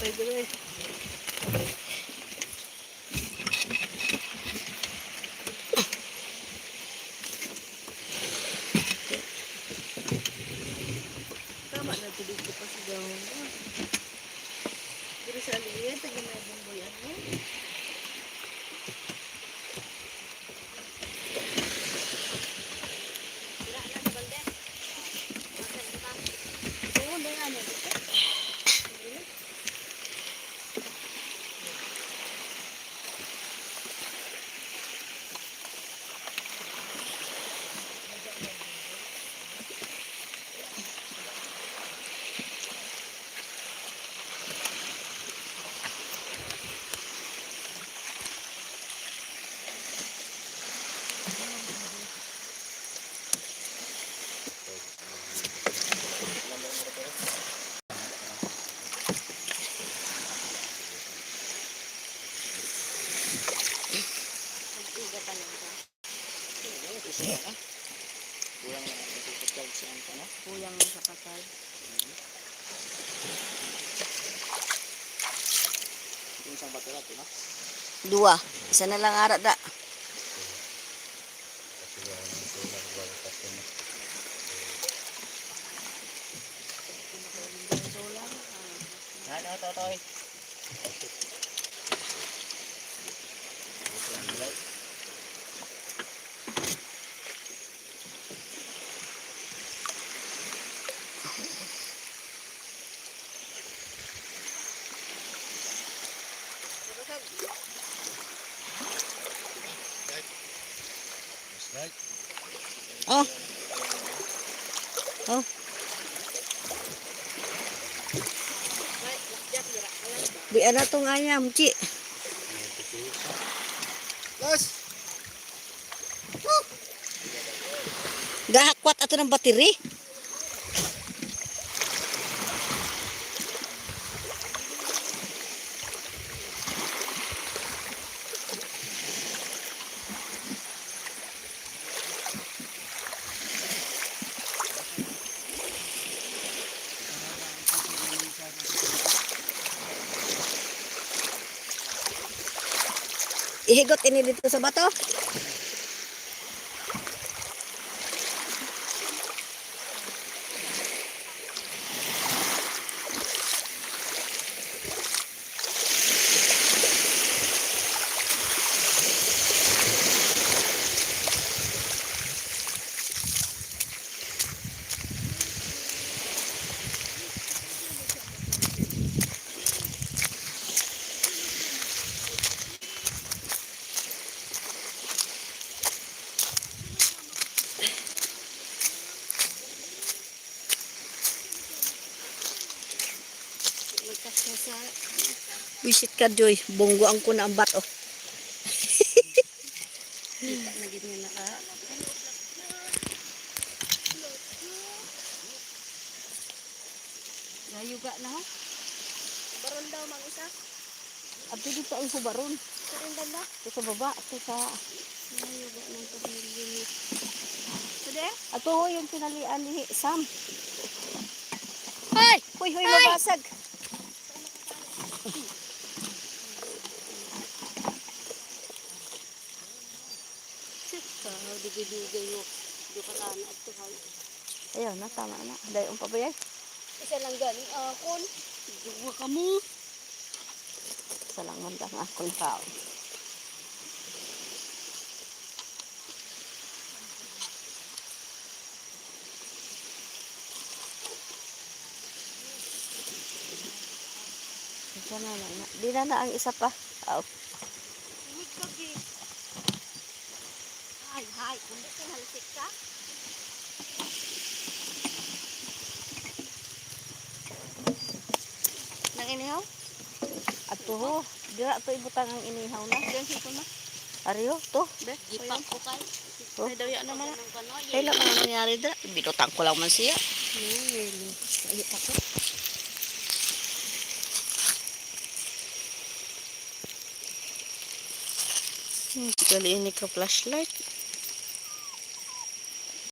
ari dire. Tama na ito dito pa sa gawin. Dito sa aliyan, taga may bumbuyan mo. Kuyang sa pasay. Isang batera ito, no? Dua. Isa na lang ara da. Ito. Oh. Oh. Di ana tong ayam, Ci. Los! Gahakwat ato ng bateri. Ihigot ini dito sa bato. Visit ka, Joy. Bonggo ang kuna ang bato. Kita na gid niya naka. Gayuga na ho. Baron daw mang isa. Abdi dito ang hubaron. Sa banda. Ito sa baba. Ito sa... Gayuga ng pamilya ni. Sude? Ato ho yung pinalian ni Sam. Ay! Huy, mabasag. Digay-digay yo. Di ka na at tuhay. Ayaw na, tama na. Dayon pa ba yan? Isa lang galing akon. Duwa ka mo. Isa lang man lang akong tao. Isa na lang na. Di na ang isa pa. Oh. Hay, kung dito halsik ka. Nang inihaw? Ato ho. Dira to ibutang ang inihaw na. Diyan sito na. Ariyo, to. Be, Gipak ko kay. Oh. ay daw yan naman. Kailan ang nangyari dira? Binutang ko lang man siya. Ay, tako. Kali ini ka flashlight.